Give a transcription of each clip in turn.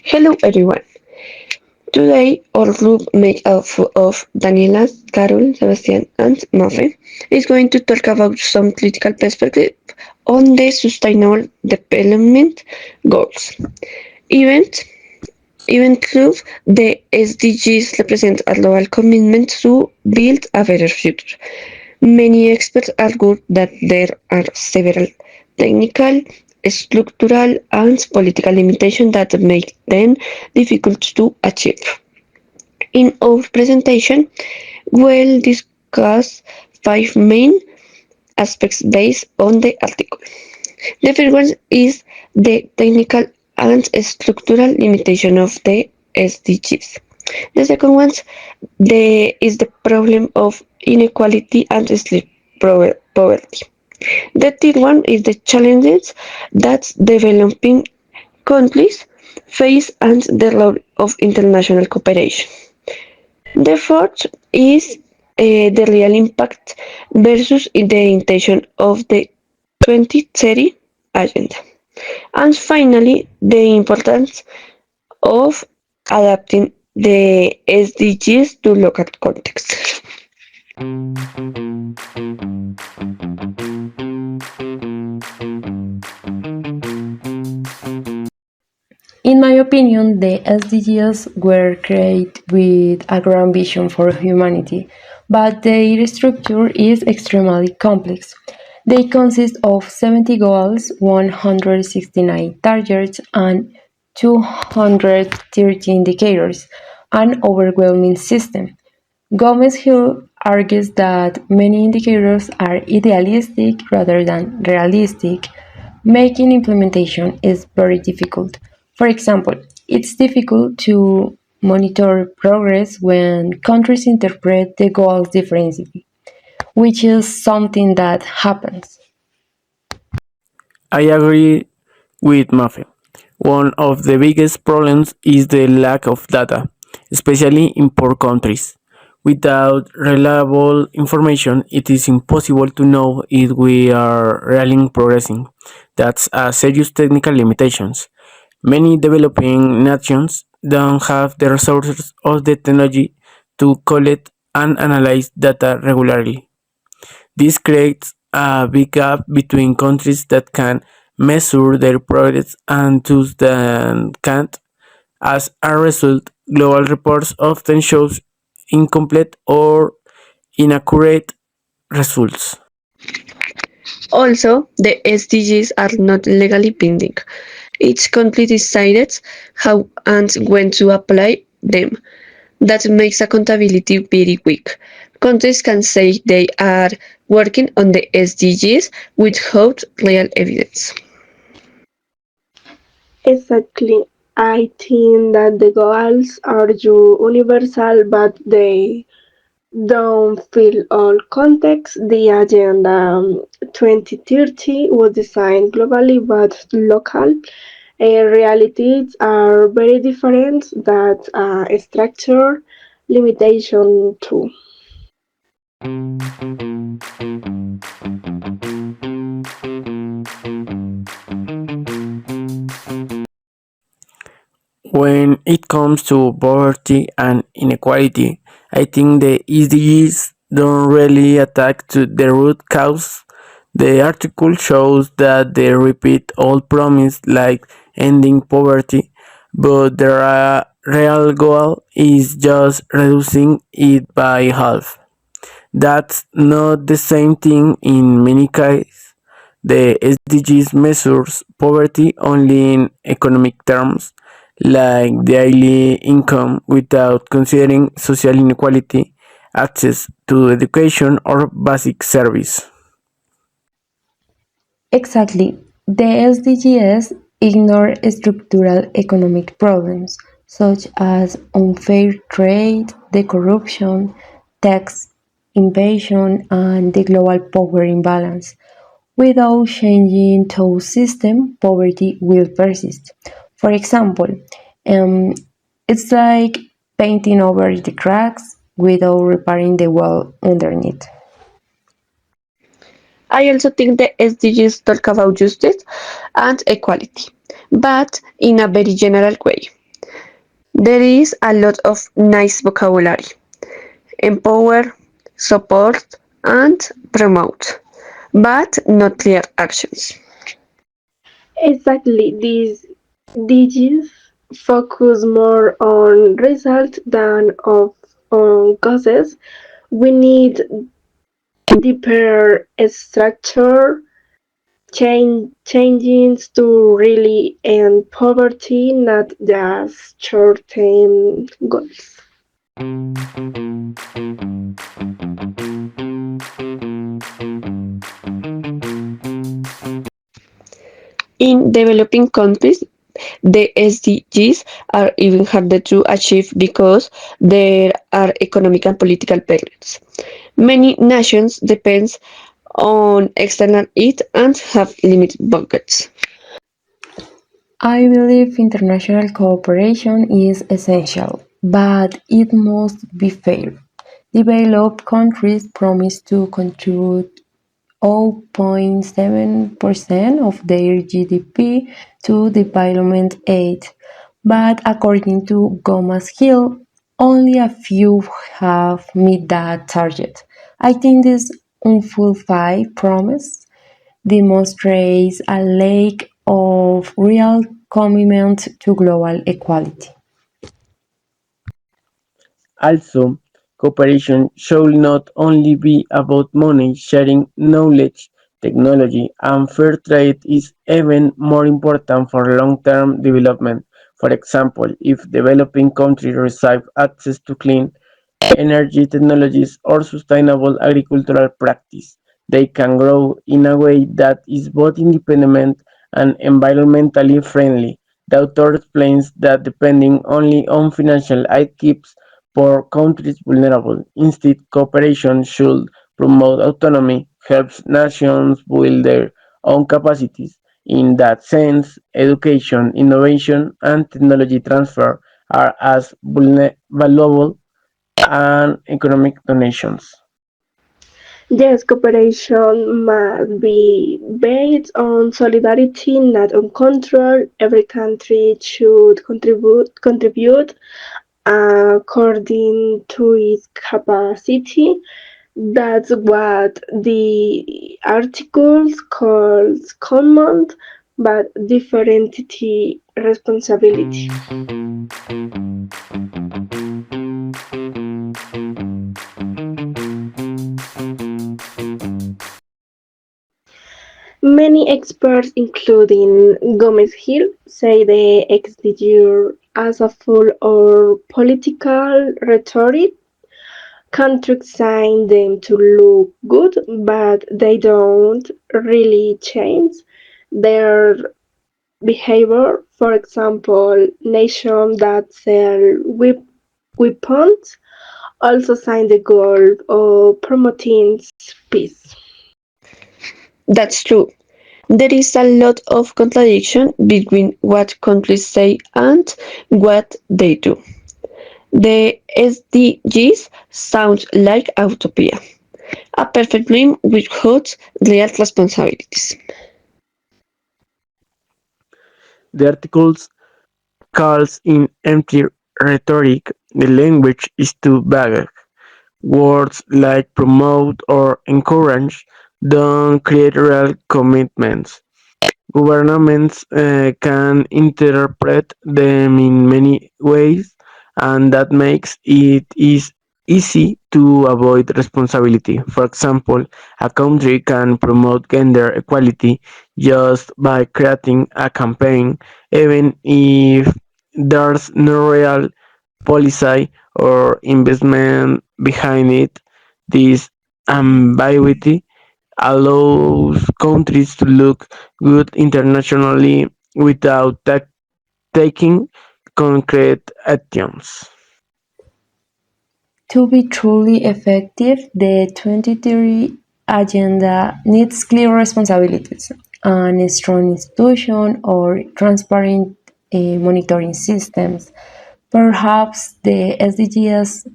Hello everyone. Today our group made up of Daniela, Carol, Sebastian and Mafe is going to talk about some critical perspective on the sustainable development goals. Event Even though the SDGs represent a global commitment to build a better future, many experts argue that there are several technical, structural, and political limitations that make them difficult to achieve. In our presentation, we'll discuss five main aspects based on the article. The first one is the technical and structural limitation of the SDGs. The second one is the problem of inequality and sleep poverty. The third one is the challenges that developing countries face and the role of international cooperation. The fourth is the real impact versus the intention of the 2030 agenda. And finally, the importance of adapting the SDGs to local context. In my opinion, the SDGs were created with a grand vision for humanity, but their structure is extremely complex. They consist of 70 goals, 169 targets, and 230 indicators, an overwhelming system. Gomez Hill argues that many indicators are idealistic rather than realistic, making implementation is very difficult. For example, it's difficult to monitor progress when countries interpret the goals differently, which is something that happens. I agree with Mafe. One of the biggest problems is the lack of data, especially in poor countries. Without reliable information, it is impossible to know if we are really progressing. That's a serious technical limitations. Many developing nations don't have the resources or the technology to collect and analyze data regularly. This creates a big gap between countries that can measure their progress and those that can't. As a result, global reports often show incomplete or inaccurate results. Also, the SDGs are not legally binding. Each country decides how and when to apply them. That makes accountability very weak. Countries can say they are working on the SDGs without real evidence. Exactly. I think that the goals are universal, but they don't fill all contexts. The Agenda 2030 was designed globally but local. Realities are very different. That structure limitation too. When it comes to poverty and inequality, I think the SDGs don't really attack to the root cause. The article shows that they repeat old promises like ending poverty, but their real goal is just reducing it by half. That's not the same thing in many cases. The SDGs measures poverty only in economic terms, like daily income, without considering social inequality, access to education, or basic service. Exactly. The SDGs ignore structural economic problems such as unfair trade, the corruption, tax evasion, and the global power imbalance. Without changing those systems, poverty will persist. For example, um, it's like painting over the cracks without repairing the wall underneath. I also think the SDGs talk about justice and equality, but in a very general way. There is a lot of nice vocabulary: empower, support, and promote, but not clear actions. Exactly, these DGs focus more on results than on causes. We need deeper structure changes to really end poverty, not just short-term goals. In developing countries, the SDGs are even harder to achieve because there are economic and political barriers. Many nations depend on external aid and have limited budgets. I believe international cooperation is essential, but it must be fair. Developed countries promise to contribute 0.7% of their GDP to development aid, but according to Gomez Hill, only a few have met that target. I think this unfulfilled promise demonstrates a lack of real commitment to global equality. Also, cooperation should not only be about money sharing; knowledge, technology, and fair trade is even more important for long-term development. For example, if developing countries receive access to clean energy technologies or sustainable agricultural practice, they can grow in a way that is both independent and environmentally friendly. The author explains that depending only on financial aid keeps poor countries vulnerable. Instead, cooperation should promote autonomy, helps nations build their own capacities. In that sense, education, innovation, and technology transfer are as valuable and economic donations. Yes, cooperation must be based on solidarity, not on control. Every country should contribute according to its capacity. That's what the articles calls common but different responsibility. Many experts, including Gomez-Hill, say the exterior as a full or political rhetoric. Countries sign them to look good, but they don't really change their behavior. For example, nations that sell weapons also sign the goal of promoting peace. That's true. There is a lot of contradiction between what countries say and what they do. The SDGs sound like a utopia, a perfect dream without real responsibilities. The articles calls in empty rhetoric; the language is too vague. Words like promote or encourage don't create real commitments. Governments can interpret them in many ways, and that makes it is easy to avoid responsibility. For example, a country can promote gender equality just by creating a campaign, even if there's no real policy or investment behind it. This ambiguity allows countries to look good internationally without taking concrete actions. To be truly effective, the 2030 agenda needs clear responsibilities, and strong institutions or transparent monitoring systems. Perhaps the SDGs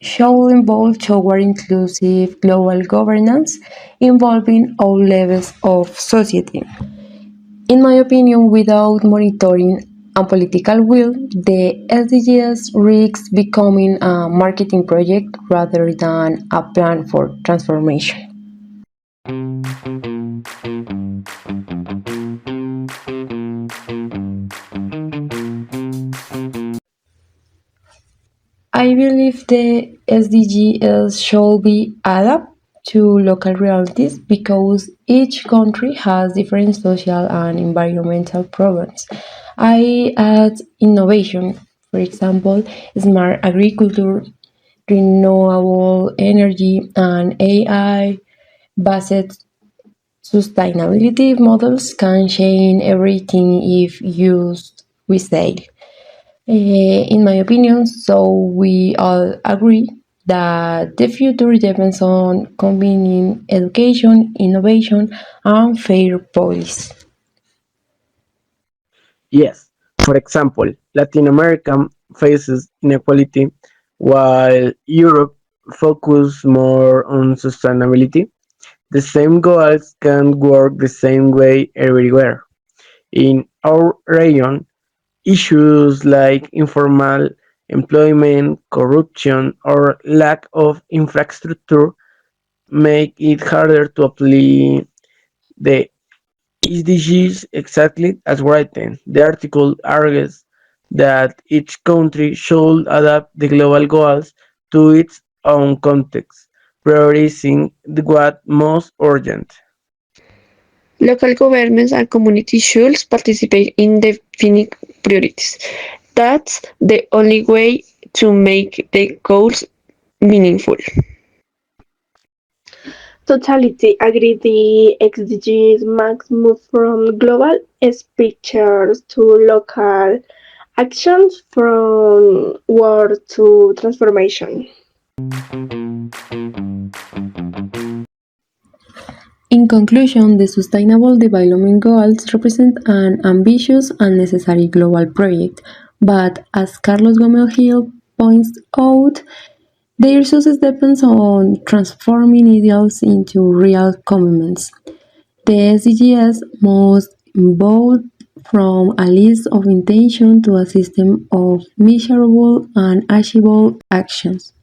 should evolve toward inclusive global governance involving all levels of society. In my opinion, without monitoring and political will, the SDGs risks becoming a marketing project rather than a plan for transformation. I believe the SDGs should be adapted to local realities because each country has different social and environmental problems. I add innovation, for example, smart agriculture, renewable energy, and AI based sustainability models can change everything if used with style. In my opinion, so we all agree that the future depends on combining education, innovation, and fair policy. Yes, for example, Latin America faces inequality while Europe focuses more on sustainability. The same goals can work the same way everywhere. In our region, issues like informal employment, corruption, or lack of infrastructure make it harder to apply the SDGs exactly as written. The article argues that each country should adapt the global goals to its own context, prioritizing what most urgent. Local governments and communities should participate in defining priorities. That's the only way to make the goals meaningful. Totality agree the XDGs must move from global pictures to local actions from war to transformation. In conclusion, the Sustainable Development Goals represent an ambitious and necessary global project, but as Carlos Gomez Hill points out, their success depends on transforming ideals into real commitments. The SDGs must evolve from a list of intentions to a system of measurable and achievable actions.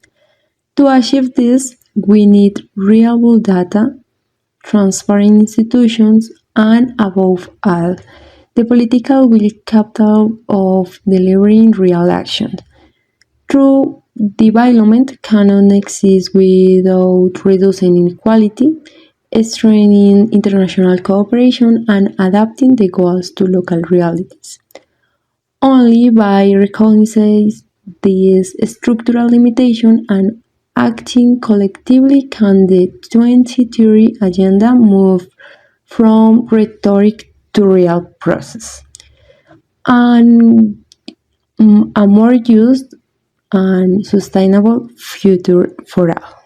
To achieve this, we need reliable data, transparent institutions, and above all, the political will capital of delivering real action. True development cannot exist without reducing inequality, strengthening international cooperation, and adapting the goals to local realities. Only by recognizing these structural limitations and acting collectively can the 2030 agenda move from rhetoric to real process and a more just and sustainable future for all.